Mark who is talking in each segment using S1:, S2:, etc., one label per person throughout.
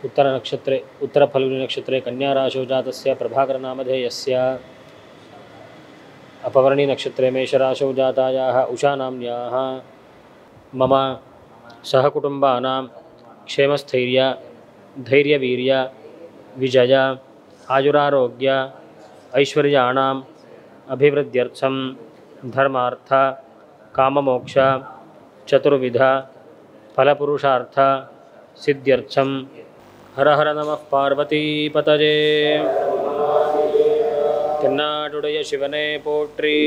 S1: उत्तरनक्षत्रे उत्तरफल्गुनिनक्षत्रे कन्याराशौ जातस्य प्रभाकरनामधेयस्य अपवर्णिनक्षत्रे मेषराशौ जातायाः उषानाम्न्याः मम सहकुटुम्बानां क्षेमस्थैर्य धैर्यवीर्य विजय आयुरारोग्य ऐश्वर्याणाम् अभिवृद्ध्यर्थं धर्मार्थ काममोक्ष चतुर्विध फलपुरुषार्थ सिद्ध्यर्थं हर हर नमः पार्वतीपतये तेन्नाडुடைய शिवने पोट्री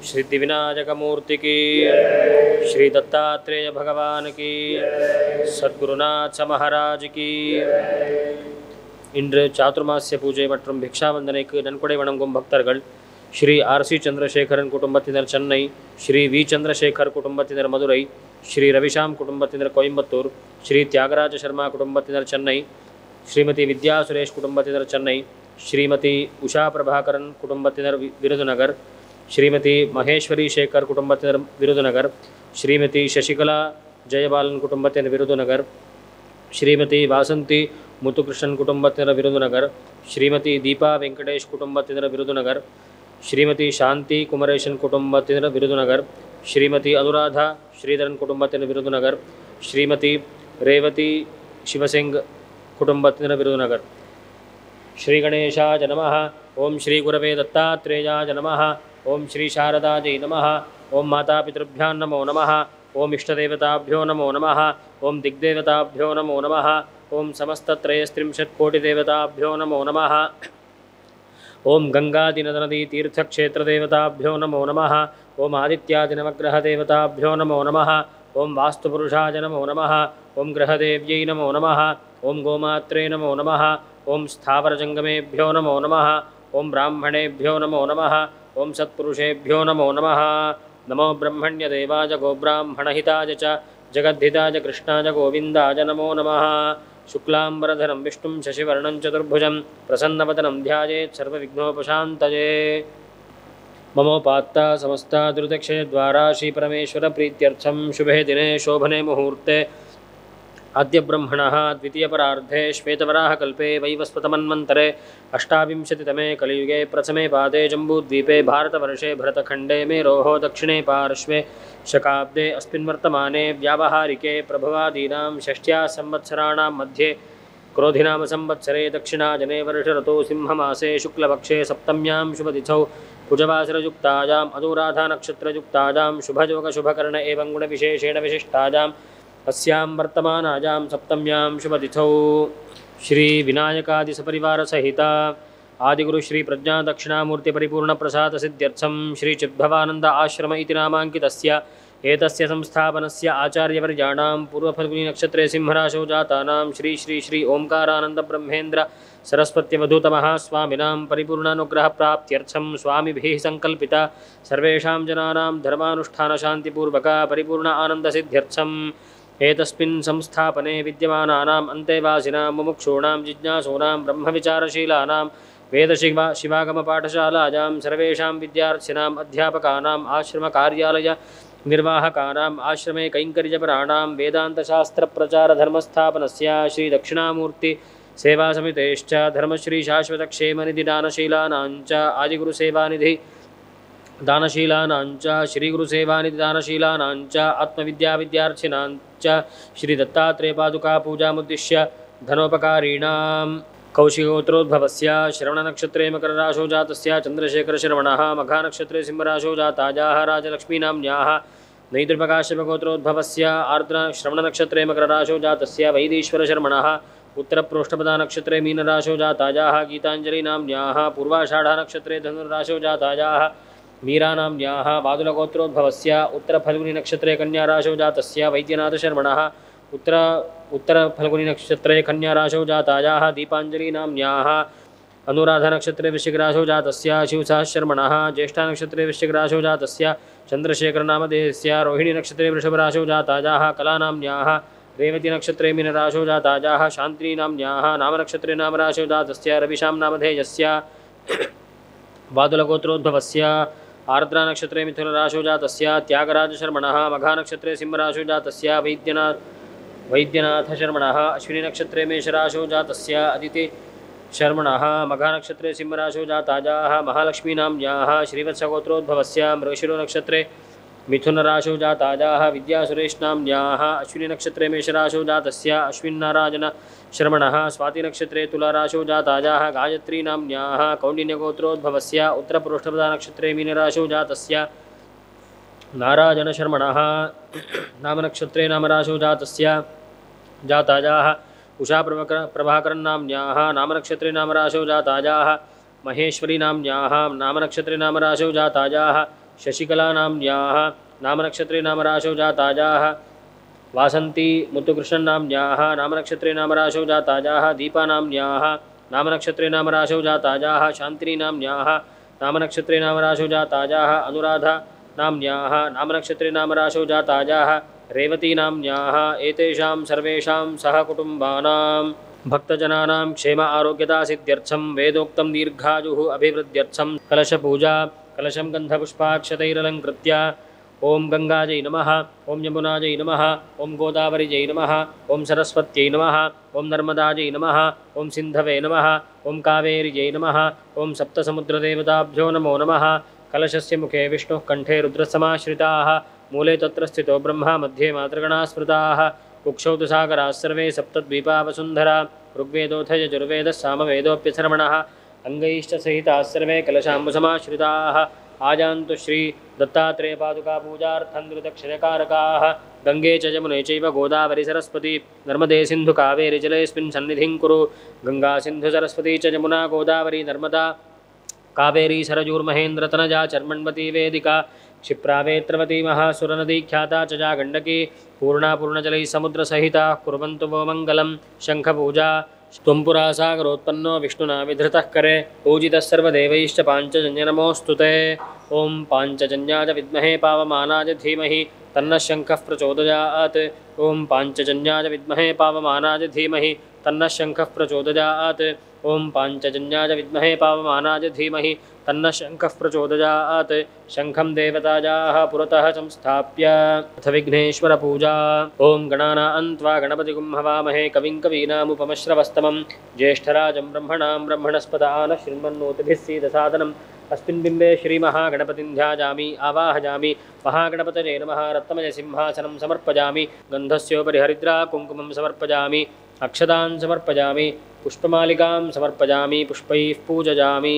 S1: श्री दिविनायकमूर्ति की श्री दत्तात्रेय भगवान की सद्गुरुनाथ महाराज की இன்று சாதுர்மாசிய பூஜை மற்றும் பிக்ஷாவந்தனைக்கு நன்கொடை வழங்கும் பக்தர்கள் ஸ்ரீ ஆர்.சி. சந்திரசேகரன் குடும்பத்தினர் சென்னை, ஸ்ரீ வி. சந்திரசேகர் குடும்பத்தினர் மதுரை, ஸ்ரீ ரவிஷாம் குடும்பத்தினர் கோயம்புத்தூர், ஸ்ரீ தியாகராஜ சர்மா குடும்பத்தினர் சென்னை, ஸ்ரீமதி வித்யா சுரேஷ் குடும்பத்தினர் சென்னை, ஸ்ரீமதி உஷா பிரபாகரன் குடும்பத்தினர் விருதுநகர், ஸ்ரீமதி மகேஸ்வரி சேகர் குடும்பத்தினர் விருதுநகர், ஸ்ரீமதி சசிகலா ஜெயபாலன் குடும்பத்தினர் விருதுநகர், श्रीमती वासंती मुतुकृष्णन कुटुंबத்தினர் விருதுநகர், श्रीमती दीपा वेंकटेश कुटुंबத்தினர் விருதுநகர், श्रीमती शांति कुमरेशन कुटुंबத்தினர் விருதுநகர், श्रीमती अनुराधा श्रीधरन कुटुंबத்தினர் விருதுநகர், श्रीमती रेवती शिवसिंग कुटुंबத்தினர் விருதுநகர். श्री गणेशाय नमः. ओम श्री गुरवे दत्तात्रेयाय नमः. ओम श्री शारदायै नमः. ओम मातापितृभ्यां नमो नमः. ओम इष्टदेवताभ्यो नमो नमः. ओम दिग्देवताभ्यो नमो नमः. ओम समस्तत्रयस्त्रिंशत्कोटिदेवताभ्यो नमो नमः. ओम गंगादिनदनदीतीर्थक्षेत्रदेवताभ्यो नमो नमः. ओम आदित्यादिनवग्रहदेवताभ्यो नमो नमः. ओम वास्तुपुरुषाय नमो नमः. ओम ग्रहदेव्यै नमो नमः. ओम गोमात्रे नमो नमः. ओम स्थावरजंगमेभ्यो नमो नमः. ओम ब्राह्मणेभ्यो नमो नमः. ओम सत्पुरुषेभ्यो नमो नमः. नमो ब्रह्मण्यदेवाय गोब्राह्मणहिताय च जगद्धिताय कृष्णाय गोविन्दाय नमो नमः. शुक्लाम्बरधरं विष्णुं शशिवर्णं चतुर्भुजं प्रसन्नवदनं ध्यायेत् सर्वविघ्नोपशान्तये. ममोपात्ता समस्ता दुर्दक्षयद्वारा श्रीपरमेश्वरप्रीत्यर्थं शुभे दिने शोभने मुहूर्ते आद्य ब्रह्मणः द्वितीयपरार्धे श्वेतवराहकल्पे वैवस्वतमन्वन्तरे अष्टाविंशतितमे कलियुगे प्रथमे पादे जम्बूद्वीपे भारतवर्षे भरतखण्डे मेरोः दक्षिणे पार्श्वे शकाब्दे अस्मिन् वर्तमाने व्यावहारिके प्रभवादीनां षष्ट्या संवत्सराणां मध्ये क्रोधिनाम संवत्सरे दक्षिणाजने वर्षऋतौ सिंहमासे शुक्लपक्षे सप्तम्यां शुभतिथौ कुजवासरयुक्तायाम् अनुराधानक्षत्रयुक्तायां शुभयोगशुभकर्ण एवं गुणविशेषेण विशिष्टायाम् अस्यां वर्तमानायां सप्तम्यां शुभतिथौ श्री विनायकादि सपरिवार सहिता आदिगुरु श्री प्रज्ञा दक्षिणामूर्ति परिपूर्ण प्रसाद सिद्ध्यर्थं श्री चिद्भवानंद आश्रम इति नामांकितस्य एतस्य संस्थापनस्य आचार्यवर्याणां पूर्वफल्गुनी नक्षत्रे सिंहराशौ जातानां श्री श्री श्री ओंकारानंद ब्रह्मेन्द्र सरस्वत्यवधूतमः स्वामिनां परिपूर्णानुग्रहप्राप्त्यर्थं स्वामिभिः संकल्पिता सर्वेषां जनानां धर्मानुष्ठानशान्तिपूर्वक परिपूर्ण आनन्दसिद्ध्यर्थं एतस्मिन् संस्थापने विद्यमानानाम् अन्तेवासिनां मुमुक्षूणां जिज्ञासूनां ब्रह्मविचारशीलानां वेदशिवागमपाठशालायां सर्वेषां विद्यार्थिनाम् अध्यापकानाम् आश्रमकार्यालय निर्वाहकानाम् आश्रमे कैङ्कर्यपराणां वेदान्तशास्त्रप्रचारधर्मस्थापनस्य श्रीदक्षिणामूर्ति सेवासमितेश्च धर्मश्रीशाश्वतक्षेमनिधिदानशीलानाञ्च आदिगुरुसेवानिधि दानशीलानाञ्च श्रीगुरुसेवानिधिदानशीलानाञ्च आत्मविद्याविद्यार्थिनाञ्च श्रीदत्तात्रेयपादुकापूजामुद्दिश्य धनोपकारीणां कौशिकोत्रोद्भवस्य श्रवणनक्षत्रे मकरराशौ जातस्य चन्द्रशेखरशर्मणः मघानक्षत्रे सिंहराशौ जातायाः राजलक्ष्मीनाम्न्याः नैद्रप्रकाशपगोत्रोद्भवस्य आर्द्रश्रवणनक्षत्रे मकरराशौ जातस्य वैदीश्वरशर्मणः उत्तरप्रोष्ठपदानक्षत्रे मीनराशौ जातायाः गीताञ्जलिनाम्न्याः पूर्वाषाढानक्षत्रे धनुर्राशौ जातायाः मीरानाम्न्याः वादुलगोत्रोद्भवस्य उत्तरफल्गुनीनक्षत्रे कन्याराशौ जातस्य वैद्यनाथशर्मणः उत्तरफल्गुनीनक्षत्रे कन्याराशौ जातायाः दीपाञ्जलिनाम्न्याः अनुराधानक्षत्रे वृश्चिकराशौ जातस्य शिवसहशर्मणः ज्येष्ठानक्षत्रे वृश्चिकराशौ जातस्य चन्द्रशेखरनामधेयस्य रोहिणीनक्षत्रे वृषभराशौ जातायाः कलानाम्न्याः रेवतीनक्षत्रे मीनराशौ जातायाः शान्तिनाम्न्याः नामनक्षत्रे नामराशौ जातस्य रविशां नामधेयस्य वादुलगोत्रोद्भवस्य आर्द्रानक्षत्रे मिथुनराशौ जातस्य त्यागराजशर्मणः मघानक्षत्रे सिंहराशौ जातस्य वैद्यनाथशर्मणः अश्विनीनक्षत्रे मेषराशौ जातस्य अदिति शर्मणः मघानक्षत्रे सिंहराशौ जाताजाः महालक्ष्मीनाम्न्याः श्रीवत्सगोत्रोद्भवस्य मृगशिरोनक्षत्रे मिथुनराशौ जाताजाः विद्यासुरेशनाम्न्याः अश्विनीनक्षत्रे मेषराशौ जातस्य अश्विन्नारायणशर्मणः स्वातिनक्षत्रे तुलाराशौ जाताजाः गायत्रीनाम्न्याः कौण्डिन्यगोत्रोद्भवस्य उत्तरपुरुषपदानक्षत्रे मीनराशौ जातस्य नारायणशर्मणः नामनक्षत्रे नामराशौ जातस्य जाताजाः उषाप्रभाकरन्नाम्न्याः नामनक्षत्रे नामराशौ जाताजाः महेश्वरीनाम्न्याः नामनक्षत्रे नामराशौ जाताजाः शशिकलानाम्न्याः नामनक्षत्रे नामराशौ जाताजाः वासन्ती मुत्तुकृष्णन्नाम्न्याः नामनक्षत्रे नामराशौ जाताजाः दीपानाम्न्याः नामनक्षत्रे नामराशौ जाताजाः शान्तिनीनाम्न्याः नामनक्षत्रे नामराशौ जाताजाः अनुराधा नाम्न्याः नामनक्षत्रे नामराशौ जाताजाः रेवतीनाम्न्याः एतेषां सर्वेषां सहकुटुम्बानां भक्तजनानां क्षेम आरोग्यतासिद्ध्यर्थं वेदोक्तं दीर्घायुः अभिवृद्ध्यर्थं कलशपूजा कलशं गन्धपुष्पाक्षतैरलङ्कृत्य ओं गंगाजै नमः ओं यमुनाजै नमः ओं गोदावरीजै नमः ओं सरस्वत्यै नमः ओं नर्मदाजै नमः ओं सिन्धवे नमः ओं कावेरीजै नमः ओं सप्तसमुद्रदेवताभ्यो नमो नमः कलशस्य मुखे विष्णुः कंठे रुद्रसमाश्रिताः मूले तत्र स्थितो ब्रह्मा मध्ये मातृगणाः स्मृताः कुक्षौ तु सागराः सर्वे सप्तद्वीपा वसुन्धरा ऋग्वेदोऽथ यजुर्वेदः सामवेदोऽप्यथर्वणः अंगैश्च सहिताः सर्वे कलशाम्बुसमाश्रिताः आजान्तु श्री दत्तात्रेयपादुकापूजार्थं दक्षिणकारकाः गंगे च यमुने चैव गोदावरी सरस्वती नर्मदे सिन्धु कावेरी जलेऽस्मिन् सन्निधिं कुरु गंगा सिन्धु सरस्वती च यमुना गोदावरी नर्मदा कावेरी सरजूर्महेन्द्रतनजा चर्मण्वती वेदिका क्षिप्रावेत्रवती महासुरनदी ख्याता च जा गण्डकी पूर्णा पूर्णजलैः समुद्रसहिता कुर्वन्तु वो मङ्गलं शङ्खपूजा त्वम्पुरा सागरोत्पन्नो विष्णुना विधृतः करे पूजितः सर्वदेवैश्च पाञ्चजन्य नमोऽस्तु ते ॐ पाञ्चजन्याय विद्महे पावमानाय धीमहि तन्नः शङ्खः प्रचोदयात् ॐ पाञ्चजन्याय विद्महे पावमानाय धीमहि तन्नः शङ्खः प्रचोदयात् ॐ पाञ्चजन्याय विद्महे पावमानाय धीमहि तन्नः शङ्खः प्रचोदयात् शङ्खं देवतायाः पुरतः संस्थाप्य अथ विघ्नेश्वरपूजा ॐ गणानां त्वा गणपतिगुं हवामहे कविं कवीनामुपमश्रवस्तमं ज्येष्ठराजं ब्रह्मणां ब्रह्मणस्पत आनः शृण्वन्नोतिभिः सीदसादनम् अस्मिन् बिम्बे श्रीमहागणपतिं ध्यायामि आवाहयामि महागणपतये नमः रत्नमयसिंहासनं समर्पयामि गन्धस्योपरि हरिद्रा कुङ्कुमं समर्पयामि अक्षतान् समर्पयामि पुष्पमालिकां समर्पयामि पुष्पैः पूजयामि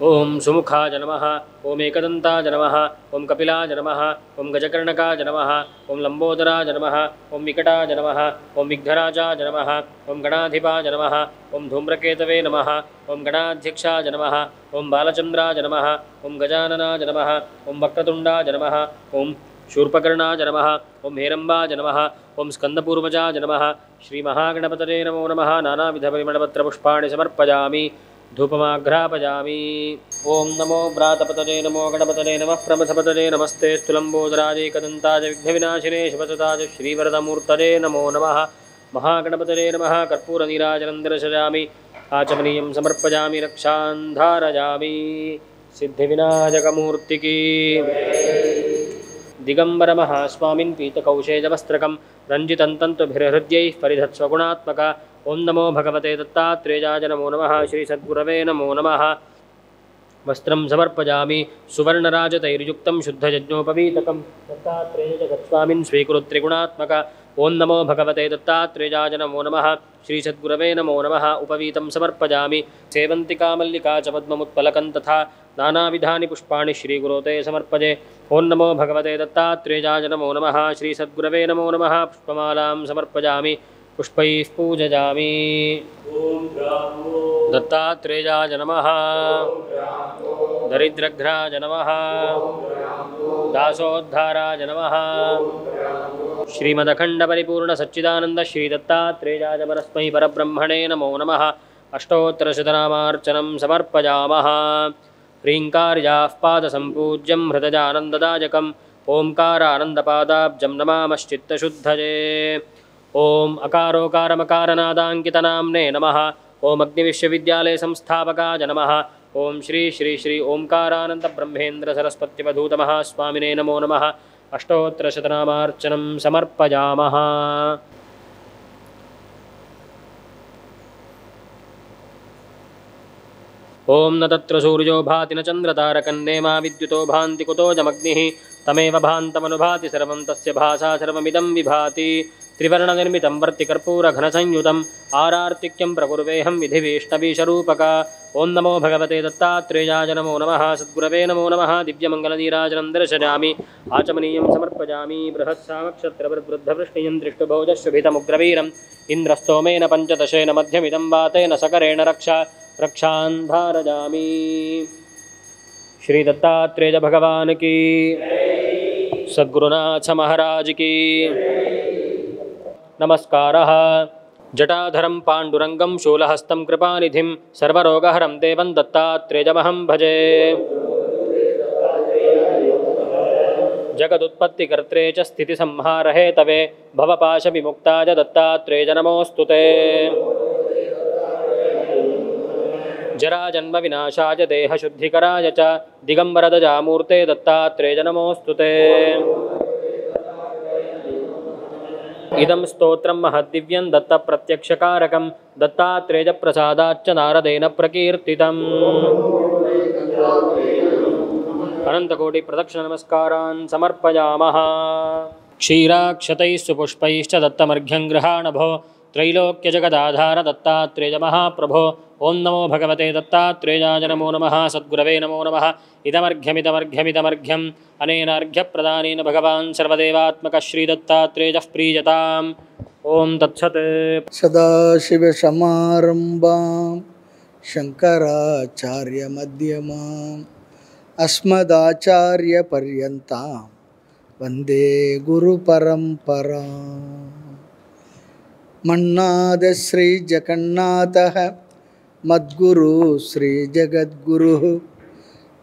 S1: ॐ सुमुखाय नमः ॐ एकदन्ताय नमः ॐ कपिलाय नमः ॐ गजकर्णकाय नमः ॐ लम्बोदराय नमः ॐ विकटाय नमः ॐ विघ्नराजाय नमः ॐ गणाधिपाय नमः ॐ धूम्रकेतवे नमः ॐ गणाध्यक्षाय नमः ॐ बालचन्द्राय नमः ॐ गजाननाय नमः ॐ वक्रतुण्डाय नमः ॐ शूर्पकर्णाय नमः ॐ हेरम्बाय नमः ॐ स्कन्दपूर्वजाय नमः श्रीमहागणपतये नमो नमः नानाविधपरिमलपत्रपुष्पाणि समर्पयामि धूपमाघ्रापयामि ॐ नमो व्रातपतये नमो गणपतये नमः प्रमथपतये नमस्ते स्थूलम्बोदराय एकदन्ताय विघ्नविनाशिने शिवसताय श्रीवरदमूर्तये नमो नमः महागणपतये नमः कर्पूरनीराजनं दर्शयामि आचमनीयं समर्पयामि रक्षां धारयामि सिद्धिविनायकमूर्तिकी दिगम्बरमहास्वामिन् पीतकौशेजवस्त्रकं रञ्जितं तन्तुभिर्हृद्यैः परिधत्स्वगुणात्मक ॐ नमो भगवते दत्तात्रेयाय नमो नमः श्रीसद्गुरवे नमो नमः वस्त्रं समर्पयामि सुवर्णराजतैर्युक्तं शुद्धयज्ञोपवीतकं दत्तात्रेयजगत्स्वामिन् स्वीकुरु त्रिगुणात्मक ॐ नमो भगवते दत्तात्रेयाय नमो नमः श्रीसद्गुरवे नमो नमः उपवीतं समर्पयामि सेवन्तिका मल्लिका च पद्ममुत्पलकं तथा नानाविधानि पुष्पाणि श्रीगुरो ते समर्पये ॐ नमो भगवते दत्तात्रेयाय नमो नमः श्रीसद्गुरवे नमो नमः पुष्पमालां समर्पयामि पुष्पैः पूजयामि दत्तात्रेयाय नमः दरिद्रघ्नाय नमः दासोद्धाराय नमः श्रीमदखण्डपरिपूर्णसच्चिदानन्द श्रीदत्तात्रेयाय परस्मै परब्रह्मणे नमो नमः अष्टोत्तरशतनामार्चनं समर्पयामः ह्रीङ्कार्याः पादसम्पूज्यं हृदयानन्ददायकम् ओङ्कारानन्दपादाब्जं नमामश्चित्तशुद्धये ॐ अकारोकारमकारनादाङ्कितनाम्ने नमः ॐ अग्निविश्वविद्यालयसंस्थापकाय नमः ॐ श्री श्री श्री ओङ्कारानन्दब्रह्मेन्द्रसरस्वत्यवधूतमहास्वामिने नमो नमः अष्टोत्तरशतनामार्चनं समर्पयामः ओम न तत्र सूर्यो भाति न चन्द्रतारकन्नेमा विद्युतो भान्ति कुतोऽयमग्निः तमेव भान्तमनुभाति सर्वं तस्य भासा सर्वमिदं विभाति त्रिवर्णनिर्मितं वर्तिकर्पूरघनसंयुतम् आरार्तिक्यं प्रकुर्वेऽहं विधिवैष्णवीशरूपका ओं नमो भगवते दत्तात्रेयाय नमो नमः सद्गुरवे नमो नमः दिव्यमङ्गलनीराजनं दर्शयामि आचमनीयं समर्पयामि बृहत्सामक्षत्रवृद्धवृष्णियं दृष्टभोजशोभितमुग्रवीरम् इन्द्रस्तोमेन पञ्चदशेन मध्यमिदं वातेन सकरेण रक्षान् धारयामि। श्री दत्तात्रेय भगवान की, सद्गुरुनाथ महाराज की नमस्कारः। जटाधरं पाण्डुरङ्गं शूलहस्तं कृपानिधिं सर्वरोगहरं देवं दत्तात्रेयमहं भजे। जगदुत्पत्तिकर्त्रे च स्थितिसंहारहेतवे भवपाशविमुक्ताय दत्तात्रेय नमोऽस्तुते। जराजन्मविनाशाय देहशुद्धिकराय च दिगम्बरदजामूर्ते दत्तात्रेय नमोऽस्तुते। इदं स्तोत्रं महद्दिव्यं दत्तप्रत्यक्षकारकं दत्तात्रेयप्रसादाच्च नारदेन प्रकीर्तितम्। अनन्तकोटिप्रदक्षिणनमस्कारान् समर्पयामः। क्षीराक्षतैः सुपुष्पैश्च दत्तमर्घ्यं गृहाणभो त्रैलोक्यजगदाधार दत्तात्रेय महाप्रभो। ओं नमो भगवते दत्तात्रेयाय नमो नमः सद्गुरवे नमो नमः। इदमर्घ्यमिदमर्घ्यमिदमर्घ्यम् अनेन अर्घ्यप्रदानेन भगवान् सर्वदेवात्मकः श्रीदत्तात्रेयः प्रीयताम्। ओं तत्सत्।
S2: सदाशिवसमारम्भां शङ्कराचार्यमध्यमाम् अस्मदाचार्यपर्यन्तां वन्दे गुरुपरम्पराम्। मन्नाद श्रीजगन्नाथः मद्गुरु श्रीजगद्गुरुः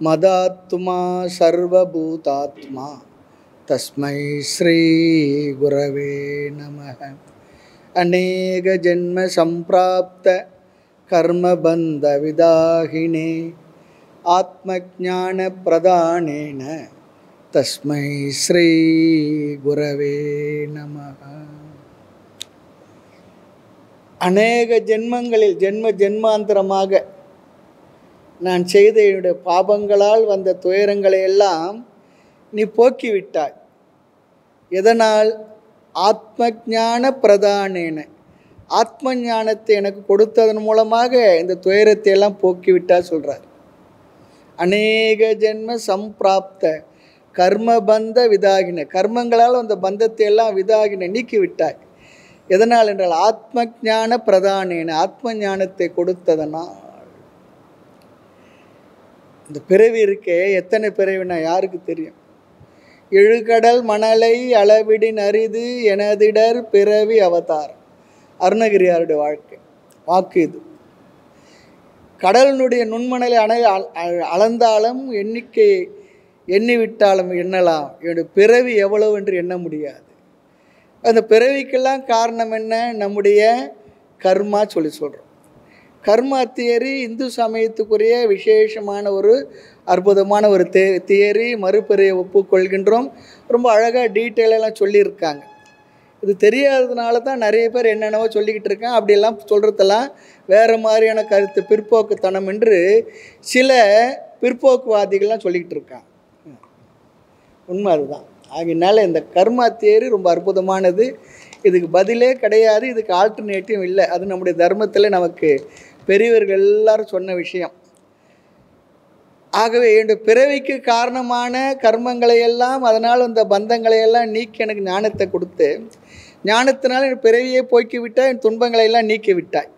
S2: मदात्मा सर्वभूतात्मा तस्मै श्रीगुरवे नमः। अनेक जन्म संप्राप्त कर्मबन्धविदाहिने आत्मज्ञान प्रदानेन तस्मै श्रीगुरवे नमः। அநேக ஜென்மங்களில் ஜென்மாந்தரமாக நான் செய்த என்னுடைய பாபங்களால் வந்த துயரங்களை எல்லாம் நீ போக்கிவிட்டாய். எதனால்? ஆத்மஞான பிரதானேன, ஆத்ம ஞானத்தை எனக்கு கொடுத்ததன் மூலமாக இந்த துயரத்தை எல்லாம் போக்கிவிட்டா சொல்கிறார். அநேக ஜென்ம சம்பிராப்த கர்மபந்த விதாகின, கர்மங்களால் அந்த பந்தத்தை எல்லாம் விதாகின நீக்கிவிட்டாய். எதனால் என்றால் ஆத்ம ஞான பிரதானேன, ஆத்ம ஞானத்தை கொடுத்ததனால். இந்த பிறவி இருக்கே, எத்தனை பிறவினா யாருக்கு தெரியும்? எழுகடல் மணலை அளவிடின் அரிது எனதிடர் பிறவி அவதாரம். அருணகிரியாருடைய வாக்கு இது. கடலினுடைய நுண்மணலை அளந்தாலும் எண்ணிக்கை எண்ணிவிட்டாலும் எண்ணலாம், என்னுடைய பிறவி எவ்வளவு என்று எண்ண முடியாது. அந்த பிறவிக்கெல்லாம் காரணம் என்ன? நம்முடைய கர்மா சொல்கிறோம். கர்மா தியரி இந்து சமயத்துக்குரிய விசேஷமான ஒரு அற்புதமான ஒரு தியரி. மறுபிறையை ஒப்புக்கொள்கின்றோம். ரொம்ப அழகாக டீட்டெயிலெல்லாம் சொல்லியிருக்காங்க. இது தெரியாததுனால தான் நிறைய பேர் என்னென்னவோ சொல்லிக்கிட்டு இருக்காங்க. அப்படியெல்லாம் சொல்கிறதெல்லாம் வேறு மாதிரியான கருத்து, பிற்போக்குத்தனம் என்று சில பிற்போக்குவாதிகள்லாம் சொல்லிக்கிட்டு இருக்காங்க. உண்மை அதுதான். ஆகினால இந்த கர்மா தியரி ரொம்ப அற்புதமானது. இதுக்கு பதிலே கிடையாது, இதுக்கு ஆல்டர்னேட்டிவ் இல்லை. அது நம்முடைய தர்மத்தில் நமக்கு பெரியவர்கள் எல்லாரும் சொன்ன விஷயம். ஆகவே என்னுடைய பிறவிக்கு காரணமான கர்மங்களை எல்லாம், அதனால் அந்த பந்தங்களை எல்லாம் நீக்கி எனக்கு ஞானத்தை கொடுத்து, ஞானத்தினால் என் பிறவியை போக்கி விட்டாய், என் துன்பங்களை எல்லாம் நீக்கி விட்டாய்.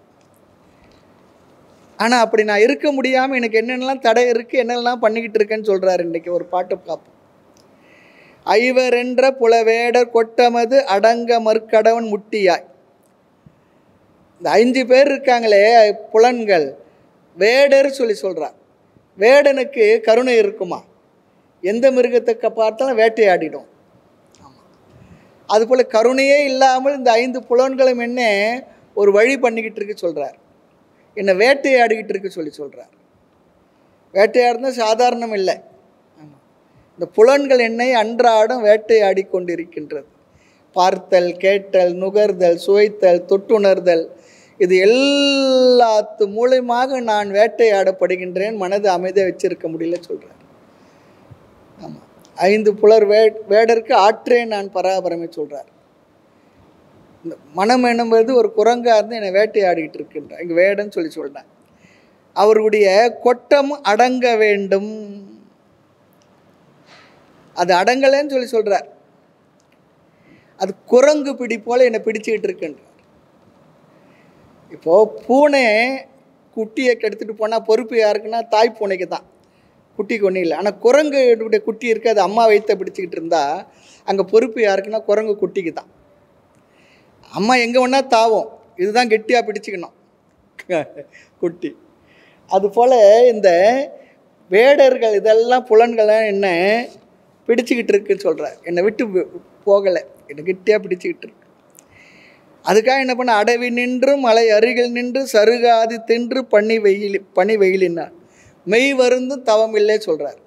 S2: ஆனால் அப்படி நான் இருக்க முடியாமல் எனக்கு என்னென்னலாம் தடை இருக்குது, என்னென்னலாம் பண்ணிக்கிட்டு இருக்கேன்னு சொல்கிறார். இன்றைக்கி ஒரு பாட்டு பார்ப்போம். ஐவரென்ற புலவேடர் கொட்டமது அடங்க மறுக்கடவன் முட்டியாய். இந்த 5 பேர் இருக்காங்களே புலன்கள், வேடர் சொல்லி சொல்கிறார். வேடனுக்கு கருணை இருக்குமா? எந்த மிருகத்தை பார்த்தாலும் வேட்டையாடிடும். அதுபோல் கருணையே இல்லாமல் இந்த 5 புலன்களும் என்ன ஒரு வழி பண்ணிக்கிட்டு இருக்கு சொல்கிறார். என்னை வேட்டையாடிக்கிட்டு இருக்கு சொல்லி சொல்கிறார். வேட்டையாடுனா சாதாரணம் இல்லை. இந்த புலன்கள் என்னை அன்றாடம் வேட்டையாடி கொண்டிருக்கின்றது. பார்த்தல், கேட்டல், நுகர்தல், சுவைத்தல், தொட்டுணர்தல், இது எல்லாத்து மூலமாக நான் வேட்டையாடப்படுகின்றேன், மனது அமைதியாக வச்சிருக்க முடியல சொல்கிறார். ஆமாம், 5 புலர் வேடருக்கு ஆற்றேன் நான் பராபரமே சொல்கிறார். இந்த மனம் என்பது ஒரு குரங்காக இருந்து என்னை வேட்டையாடிக்கிட்டு இருக்கின்றார். இங்கே வேடன்னு சொல்லி சொல்கிறேன். அவருடைய கொட்டம் அடங்க வேண்டும், அது அடங்கலைன்னு சொல்லி சொல்கிறார். அது குரங்கு பிடி போல் என்னை பிடிச்சிக்கிட்டு இருக்கின்றார். இப்போது பூனை குட்டியை கெடுத்துட்டு போனால் பொறுப்பு யாருக்குன்னா தாய் பூனைக்கு தான், குட்டிக்கு ஒன்றும் இல்லை. ஆனால் குரங்குடைய குட்டி இருக்குது, அது அம்மா வைத்த பிடிச்சிக்கிட்டு இருந்தால் அங்கே பொறுப்பு யாருக்குன்னா குரங்கு குட்டிக்கு தான். அம்மா எங்கே வேணா தாவும், இதுதான் கெட்டியாக பிடிச்சிக்கணும் குட்டி. அதுபோல் இந்த வேடர்கள் இதெல்லாம் புலன்கள்லாம் என்ன பிடிச்சிக்கிட்டு இருக்குன்னு சொல்கிறார். என்னை விட்டு போகலை, என்னை கெட்டியாக பிடிச்சிக்கிட்டு இருக்கு. அதுக்காக என்ன பண்ண, அடவி நின்று மலை அருகில் நின்று சருகாதி தின்று பனி வெயிலினார் மெய் வருந்தும் தவம் இல்லை சொல்கிறார்.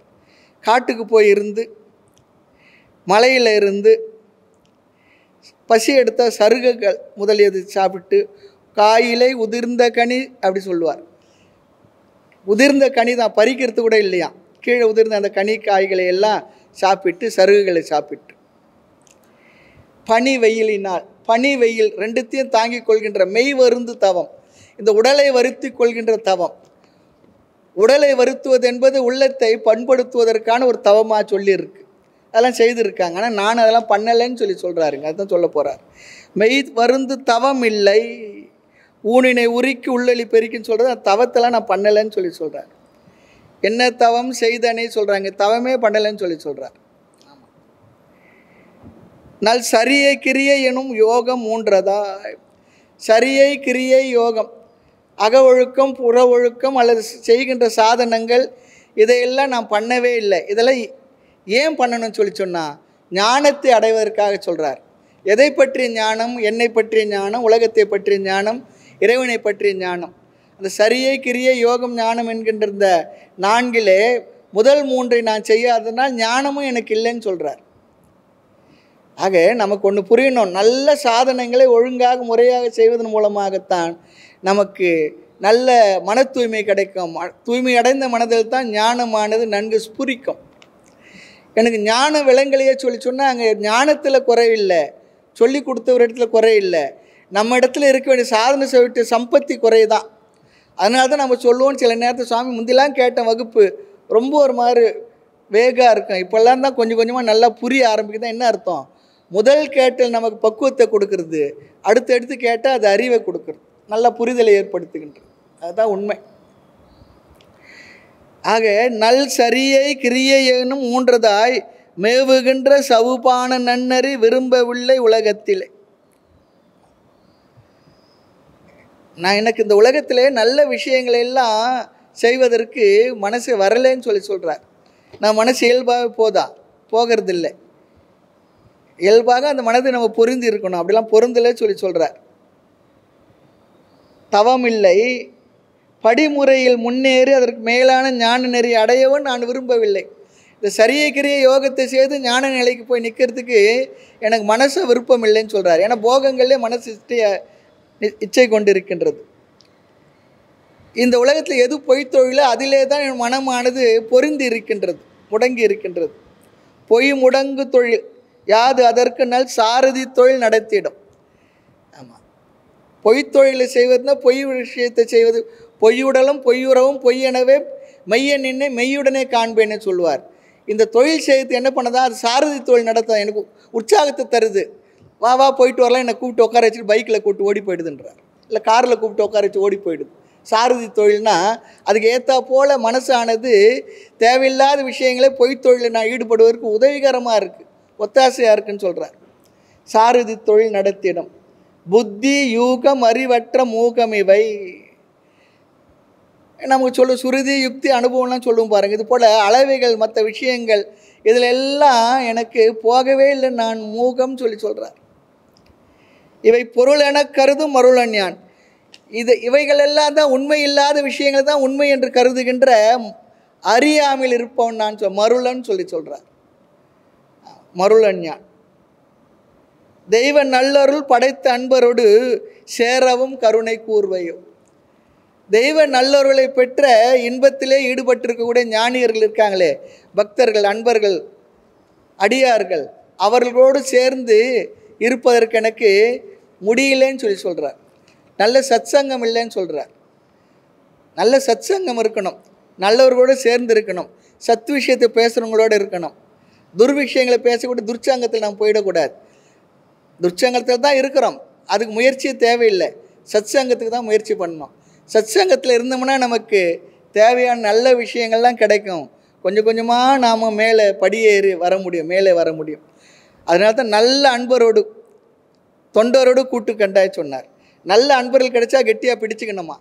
S2: காட்டுக்கு போய் இருந்து மலையில் இருந்து பசி எடுத்த சருகுகள் முதலியது சாப்பிட்டு, காயிலை உதிர்ந்த கனி அப்படி சொல்லுவார். உதிர்ந்த கனி தான், பறிக்கிறது கூட இல்லையா, கீழே உதிர்ந்த அந்த கனி காய்களை எல்லாம் சாப்பிட்டு, சருகுகளை சாப்பிட்டு, பனி வெயிலினால், பனி வெயில் ரெண்டுத்தையும் தாங்கிக் கொள்கின்ற மெய் வருந்து தவம், இந்த உடலை வருத்தி கொள்கின்ற தவம். உடலை வருத்துவது என்பது உள்ளத்தை பண்படுத்துவதற்கான ஒரு தவமாக சொல்லியிருக்கு, அதெல்லாம் செய்திருக்காங்க. ஆனால் நான் அதெல்லாம் பண்ணலைன்னு சொல்லி சொல்கிறாருங்க, அதுதான் சொல்ல போகிறார். மெய் வருந்து தவம் இல்லை, ஊனினை உரிக்கி உள்ளளி பெருக்கின்னு சொல்கிறது, அந்த தவத்தெல்லாம் நான் பண்ணலைன்னு சொல்லி சொல்கிறார். என்ன தவம் செய்தனே சொல்கிறாங்க, தவமே பண்ணலைன்னு சொல்லி சொல்கிறார். நல் சரியை கிரியை எனும் யோகம் மூன்றதா, சரியை கிரியை யோகம், அக ஒழுக்கம் புற ஒழுக்கம் அல்லது செய்கின்ற சாதனங்கள் இதையெல்லாம் நான் பண்ணவே இல்லை. இதெல்லாம் ஏன் பண்ணணும்னு சொல்லி சொன்னால் ஞானத்தை அடைவதற்காக சொல்கிறார். எதை பற்றிய ஞானம், என்னை பற்றிய ஞானம், உலகத்தை பற்றிய ஞானம், இறைவனை பற்றிய ஞானம். அந்த சரியை கிரியை யோகம் ஞானம் என்கின்ற இந்த 4 முதல் 3 நான் செய்யாதனால் ஞானமும் எனக்கு இல்லைன்னு சொல்கிறார். ஆக நமக்கு ஒன்று புரியணும், நல்ல சாதனங்களை ஒழுங்காக முறையாக செய்வதன் மூலமாகத்தான் நமக்கு நல்ல மன தூய்மை கிடைக்கும். தூய்மை அடைந்த மனதில் தான் ஞானமானது நன்கு ஸ்புரிக்கும். எனக்கு ஞானம் விளங்கலையே சொல்லி சொன்னால் அங்கே ஞானத்தில் குறையில்லை, சொல்லி கொடுத்த ஒரு இடத்துல குறையில்லை, நம்ம இடத்துல இருக்க வேண்டிய சாதனை செய்ய சம்பத்தி குறைதான். அதனால தான் நம்ம சொல்லுவோம், சில நேரத்தில் சுவாமி முந்திலாம் கேட்ட வகுப்பு ரொம்ப ஒரு மாதிரி வேகாக இருக்கும், இப்போல்லாம் தான் கொஞ்சம் கொஞ்சமாக நல்லா புரிய ஆரம்பிக்குதான். என்ன அர்த்தம், முதல் கேட்டல் நமக்கு பக்குவத்தை கொடுக்கறது, அடுத்தடுத்து கேட்டால் அது அறிவை கொடுக்குறது, நல்ல புரிதலை ஏற்படுத்துகின்றது, அதுதான் உண்மை. ஆக நல் சரியை கிரியை எனும் மூன்றதாய் மேவுகின்ற சவுபான நன்னறி விரும்பவில்லை உலகத்திலே. நான் எனக்கு இந்த உலகத்திலே நல்ல விஷயங்களை எல்லாம் செய்வதற்கு மனசு வரலைன்னு சொல்லி சொல்கிறார். நான் மனசு இயல்பாக போகிறதில்லை, இயல்பாக அந்த மனதை நம்ம பொருந்தி இருக்கணும், அப்படிலாம் பொருந்தலை சொல்லி சொல்கிறார். தவமில்லை, படிமுறையில் முன்னேறி அதற்கு மேலான ஞான நெறி அடையவும் நான் விரும்பவில்லை. இந்த சரியை கிரியை யோகத்தை செய்து ஞான நிலைக்கு போய் நிற்கிறதுக்கு எனக்கு மனசு விருப்பம் இல்லைன்னு சொல்கிறார். ஏன்னா போகங்களே மனசு இச்சை கொண்டிருக்கின்றது. இந்த உலகத்தில் எது பொய்த்தொழிலோ அதிலே தான் என் மனமானது பொருந்தி இருக்கின்றது, முடங்கி இருக்கின்றது. பொய் முடங்கு தொழில் யாது அதற்கு நல் சாரதி தொழில் நடத்திடும். ஆமாம், பொய்த்தொழிலை செய்வதுனா பொய் விஷயத்தை செய்வது, பொய்யுடலும் பொய்யுறவும் பொய்யெனவே மெய்ய நின்னை மெய்யுடனே காண்பேன்னு சொல்லுவார். இந்த தொழில் செய்து என்ன பண்ணதா, அது சாரதி தொழில் நடத்த எனக்கு உற்சாகத்தை தருது. வா வா போயிட்டு வரலாம், என்னை கூப்பிட்டு உட்கார வச்சுட்டு பைக்கில் கூப்பிட்டு ஓடி போயிடுதுன்றார், இல்லை காரில் கூப்பிட்டு உட்கார வச்சு ஓடி போயிடுது. சாரதி தொழில்னா அதுக்கு ஏற்றா போல் மனசானது தேவையில்லாத விஷயங்களே பொய்த்தொழிலில் நான் ஈடுபடுவதற்கு உதவிகரமாக இருக்குது, ஒத்தாசையாக இருக்குன்னு சொல்கிறார். சாரதி தொழில் நடத்திடும் புத்தி யூகம் அறிவற்ற மூகம் இவை. நமக்கு சொல்ல சுருதி யுக்தி அனுபவம்லாம் சொல்லுவோம் பாருங்கள். இது போல் அளவைகள் மற்ற விஷயங்கள் இதில் எல்லாம் எனக்கு போகவே இல்லை, நான் மூகம் சொல்லி சொல்கிறார். இவை பொருள் என கருதும் மருளஞான். இவைகள் எல்லாம் தான் உண்மை இல்லாத விஷயங்கள் தான் உண்மை என்று கருதுகின்ற அறியாமல் இருப்பவன் நான் மருளன் சொல்லி சொல்கிறார். மருளஞான் தெய்வ நல்லருள் படைத்த அன்பரோடு சேரவும் கருணை கூர்வையோ. தெய்வ நல்லருளை பெற்ற இன்பத்திலே ஈடுபட்டிருக்கக்கூடிய ஞானியர்கள் இருக்காங்களே, பக்தர்கள், அன்பர்கள், அடியார்கள், அவர்களோடு சேர்ந்து இருப்பதற்கு எனக்கு முடியலன்னு சொல்கிறார். நல்ல சத்சங்கம் இல்லைன்னு சொல்கிறார். நல்ல சத்சங்கம் இருக்கணும், நல்லவர்களோடு சேர்ந்து இருக்கணும், சத் விஷயத்தை பேசுகிறவங்களோடு இருக்கணும். துர்விஷயங்களை பேசக்கூடிய துர்ச்சங்கத்தில் நாம் போயிடக்கூடாது. துர்ச்சங்கத்தில் தான் இருக்கிறோம், அதுக்கு முயற்சியே தேவையில்லை. சத்சங்கத்துக்கு தான் முயற்சி பண்ணணும். சத்சங்கத்தில் இருந்தோம்னா நமக்கு தேவையான நல்ல விஷயங்கள்லாம் கிடைக்கும். கொஞ்சம் கொஞ்சமாக நாம் மேலே படியேறி வர முடியும், மேலே வர முடியும். அதனால தான் நல்ல அன்பரோடு தொண்டரோடு கூட்டு கண்டாய் சொன்னார். நல்ல அன்பர்கள் கிடைச்சா கெட்டியாக பிடிச்சிக்கணுமா.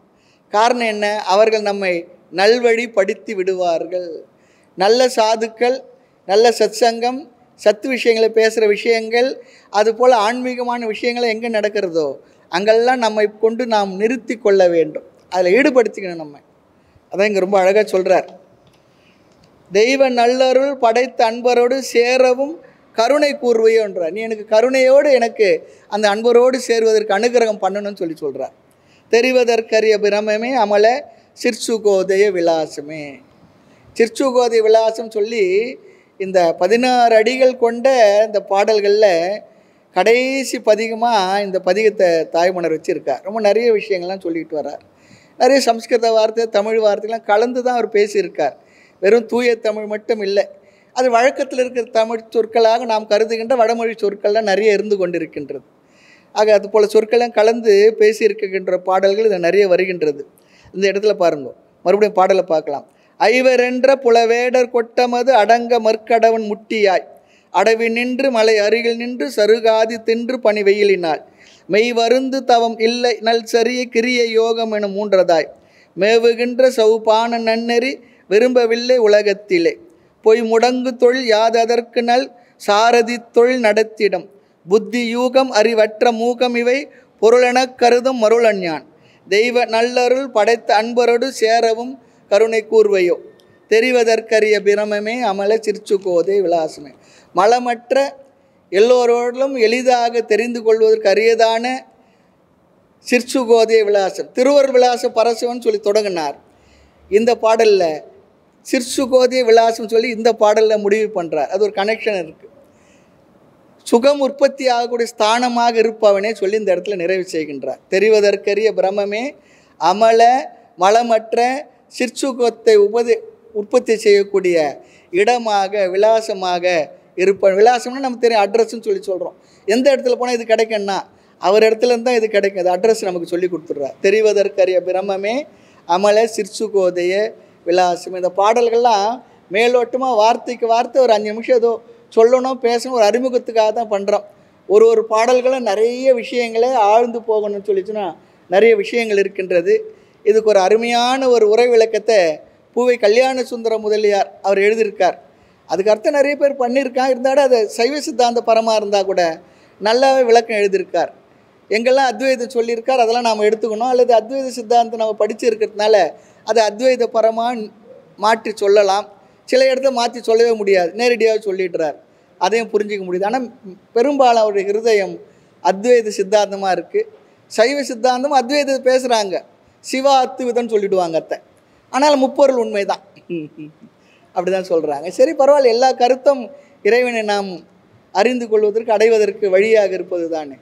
S2: காரணம் என்ன? அவர்கள் நம்மை நல்வழி படித்து விடுவார்கள். நல்ல சாதுக்கள், நல்ல சத்சங்கம், சத்து விஷயங்களை பேசுகிற விஷயங்கள், அதுபோல் ஆன்மீகமான விஷயங்கள் எங்கே நடக்கிறதோ அங்கெல்லாம் நம்மை கொண்டு நாம் நிறுத்தி கொள்ள வேண்டும், அதில் ஈடுபடுத்திக்கணும் நம்ம. அதான் இங்கே ரொம்ப அழகாக சொல்கிறார். தெய்வ நல்லருள் படைத்த அன்பரோடு சேரவும் கருணை கூர்வையோன்றார். நீ எனக்கு கருணையோடு எனக்கு அந்த அன்பரோடு சேருவதற்கு அனுகிரகம் பண்ணணும்னு சொல்கிறார். தெரிவதற்கரிய பிரமமே அமல சிற்சுகோதய விலாசமே. சிற்சுகோதய விலாசம் சொல்லி இந்த 16 அடிகள் கொண்ட இந்த பாடல்களில் கடைசி பதிகமாக இந்த பதிகத்தை தாய்மன்னர் வச்சுருக்கார். ரொம்ப நிறைய விஷயங்கள்லாம் சொல்லிட்டு வர்றார். நிறைய சம்ஸ்கிருத வார்த்தை, தமிழ் வார்த்தைலாம் கலந்து தான் அவர் பேசியிருக்கார். வெறும் தூய தமிழ் மட்டும் இல்லை, அது வழக்கத்தில் இருக்கிற தமிழ் சொற்களாக நாம் கருதுகின்ற வடமொழி சொற்கள்லாம் நிறைய இருந்து கொண்டிருக்கின்றது. ஆக அதுபோல் சொற்கள்லாம் கலந்து பேசியிருக்கின்ற பாடல்கள் இது நிறைய வருகின்றது. இந்த இடத்துல பாருங்க, மறுபடியும் பாடலை பார்க்கலாம். ஐவரென்ற புலவேடர் கொட்டமது அடங்க மற்கடவன் முட்டியாய் அடவி நின்று மலை அருகில் நின்று சருகாதி தின்று பனி வெயிலினாள் மெய் வருந்து தவம் இல்லை நல் சரிய கிரிய யோகம் என மூன்றதாய் மேவுகின்ற சௌபான நன்னெறி விரும்பவில்லை உலகத்திலே பொய் முடங்கு தொழில் யாததற்கு நல் சாரதி தொழில் நடத்திடம் புத்தி யூகம் அறிவற்ற மூகம் இவை பொருளெனக் கருதும் மருளஞ்ஞான் தெய்வ நல்லருள் படைத்த அன்பரோடு சேரவும் கருணை கூர்வையோ. தெரிவதற்கரிய பிரமமே அமல சிற்சுகோதை விலாசமே. மலமற்ற எல்லோரோடும் எளிதாக தெரிந்து கொள்வதற்கு அரியதான சிற்சுகோதை விலாசம். திருவர் விலாச பரசிவன் சொல்லி தொடங்கினார். இந்த பாடலில் சிற்சுகோதை விலாசம் சொல்லி இந்த பாடலில் முடிவு பண்ணுறார். அது ஒரு கனெக்ஷன் இருக்குது. சுகம் உற்பத்தி ஆகக்கூடிய ஸ்தானமாக இருப்பவனே சொல்லி இந்த இடத்துல நிறைவு செய்கின்றார். தெரிவதற்கரிய பிரமமே அமல மலமற்ற சிற்சுகத்தை உற்பத்தி செய்யக்கூடிய இடமாக விலாசமாக இருப்ப. விலாசம்னா நமக்கு தெரியும், அட்ரஸ்ன்னு சொல்லி சொல்கிறோம். எந்த இடத்துல போனால் இது கிடைக்குன்னா அவர் இடத்துல இருந்தால் இது கிடைக்கும். அது அட்ரஸ் நமக்கு சொல்லி கொடுத்துட்றார். தெரிவதற்கரிய பிரமமே அமல சிற்சுகோதைய விலாசம். இந்த பாடல்கள்லாம் மேலோட்டமாக வார்த்தைக்கு வார்த்தை ஒரு 5 நிமிஷம் ஏதோ சொல்லணும், பேசணும், ஒரு அறிமுகத்துக்காக தான் பண்ணுறோம். ஒரு பாடல்களை நிறைய விஷயங்களே ஆழ்ந்து போகணும்னு சொல்லிச்சுன்னா நிறைய விஷயங்கள் இருக்கின்றது. இதுக்கு ஒரு அருமையான ஒரு உரை விளக்கத்தை பூவை கல்யாண சுந்தர முதலியார் அவர் எழுதியிருக்கார். அதுக்கு அர்த்தம் நிறைய பேர் பண்ணியிருக்காங்க. இருந்தாலும் அது சைவ சித்தாந்த பரமாக இருந்தால் கூட நல்லாவே விளக்கம் எழுதியிருக்கார். எங்கெல்லாம் அத்வைதம் சொல்லியிருக்கார் அதெல்லாம் நாம் எடுத்துக்கணும். அல்லது அத்வைத சித்தாந்தம் நம்ம படித்து இருக்கிறதுனால அதை அத்வைத பரமாக மாற்றி சொல்லலாம். சில இடத்த மாற்றி சொல்லவே முடியாது, நேரடியாக சொல்லிடுறார். அதையும் புரிஞ்சிக்க முடியுது. ஆனால் பெரும்பாலும் அவருடைய ஹிருதயம் அத்வைத சித்தாந்தமாக இருக்குது. சைவ சித்தாந்தம் அத்வைதத்தை பேசுகிறாங்க, சிவா அத்துவிதம்னு சொல்லிவிடுவாங்க அத்தை. ஆனால் முப்பொருள் உண்மை தான் அப்படி தான் சொல்கிறாங்க. சரி, பரவாயில்ல, எல்லா கருத்தும் இறைவனை நாம் அறிந்து கொள்வதற்கு அடைவதற்கு வழியாக இருப்பது தானே.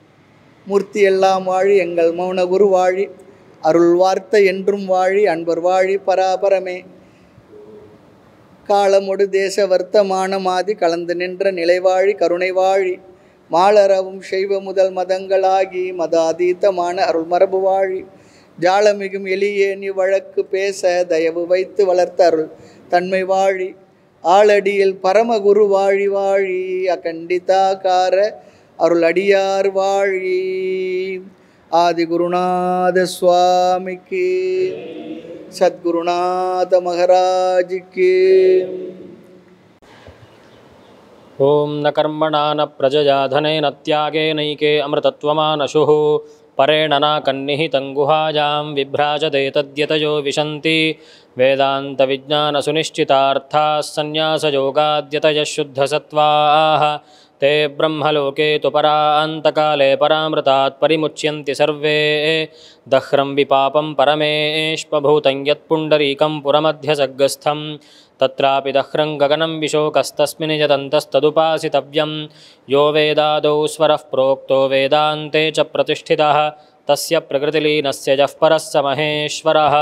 S2: மூர்த்தி எல்லாம் வாழி எங்கள் மௌன குரு வாழி அருள் வார்த்தை என்றும் வாழி அன்பர் வாழி பராபரமே காலமொடு தேச வர்த்தமான மாதி கலந்து நின்ற நிலைவாழி கருணை வாழி மாலரவும் செய்வ முதல் மதங்களாகி மதாதீதமான அருள் மரபு வாழி ஜாலமிகும் எளியேனி வழக்கு பேச தயவு வைத்து வளர்த்த அருள் தன்மை வாழி ஆளடியில் பரமகுரு வாழி வாழி அகண்டிதாகார அருள் அடியார் வாழி. ஆதி குருநாத சுவாமிக்கு, சத்குருநாத மகாராஜுக்கு.
S1: ஓம் ந கர்மணா ந பிரஜயா தனேன த்யாகேனைகே அமிர்தத்வமானசுः பரேண நாகன்னிஹிதங் குஹாயாம் விப்ராஜதே தத்யதயோ விசந்தி வேதாந்த விஜ்ஞான சுனிஷ்சிதார்த்தாः சந்நியாசயோகாத்யதயः சுத்தசத்வாः ते ब्रह्मलोके तु परान्तकाले परामृतात् परिमुच्यन्ति सर्वे दह्रं विपापं परमेष्पभूतं यत्पुण्डरीकं पुरमध्यसग्गस्थं तत्रापि दह्रं गगनं विशोकस्तस्मिन् यदन्तस्तदुपासितव्यं यो वेदादौ स्वरः प्रोक्तो वेदान्ते च प्रतिष्ठितः तस्य प्रकृतिलीनस्य यः परः स महेश्वरः.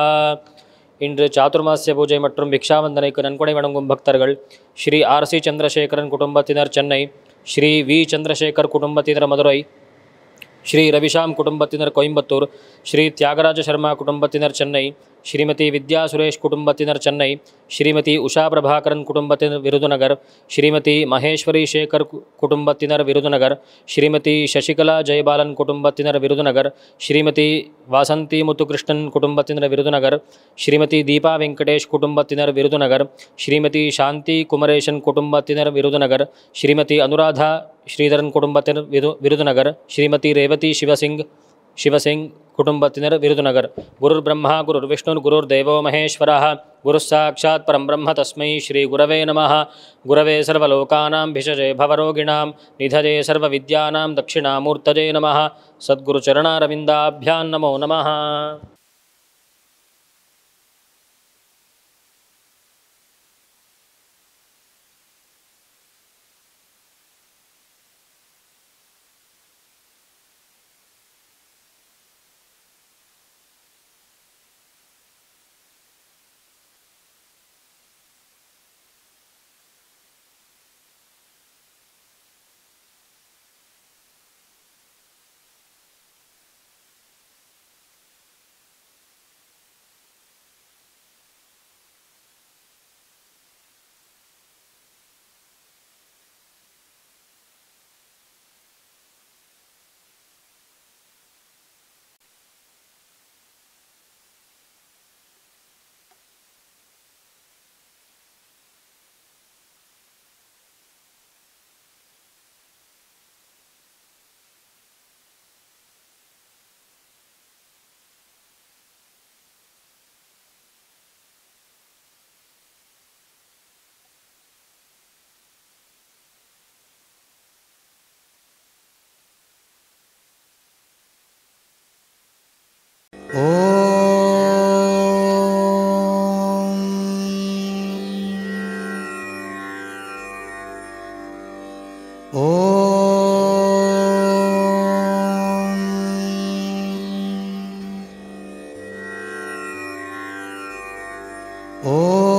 S1: இன்று சாதுர்மாசிய பூஜை மற்றும் பிக்ஷாவந்தனைக்கு நன்கொடை வழங்கும் பக்தர்கள் ஸ்ரீ ஆர்சி சந்திரசேகரன் குடும்பத்தினர் சென்னை, ஸ்ரீ வி சந்திரசேகர் குடும்பத்தினர் மதுரை, ஸ்ரீ ரவிஷாம் குடும்பத்தினர் கோயம்புத்தூர், ஸ்ரீ தியாகராஜ சர்மா குடும்பத்தினர் சென்னை, ஸ்ரீமதி வித்யா சுரேஷ் குடும்பத்தினர் சென்னை, ஸ்ரீமதி உஷா பிரபாகரன் குடும்பத்தினர் விருதுநகர், ஸ்ரீமதி மகேஸ்வரி சேகர் குடும்பத்தினர் விருதுநகர், ஸ்ரீமதி சசிகலா ஜெயபாலன் குடும்பத்தினர் விருதுநகர், ஸ்ரீமதி வாசந்தி முத்துகிருஷ்ணன் குடும்பத்தினர் விருதுநகர், ஸ்ரீமதி தீபா வெங்கடேஷ் குடும்பத்தினர் விருதுநகர், ஸ்ரீமதி சாந்தி குமரேசன் குடும்பத்தினர் விருதுநகர், ஸ்ரீமதி அனுராதா ஸ்ரீதரன் குடும்பத்தினர் விருதுநகர், ஸ்ரீமதி ரேவதி சிவசிங் குடும்பத்தினர் விருதுநகர். குருர் பிரம்மா குருர் விஷ்ணுர் குருர் தேவோ மகேஸ்வரः குரு சாட்சாத் பரம் பிரம்ம தஸ்மை ஸ்ரீ குரவே நமः. குரவே சர்வலோகானாம் பிஷஜே பவரோகிணாம் நிதஜே சர்வ வித்யானாம் தட்சிணாமூர்த்தஜே நமः. சத்குரு சரணாரவிந்தாभ्यां நமோ நமः.
S2: ஓம்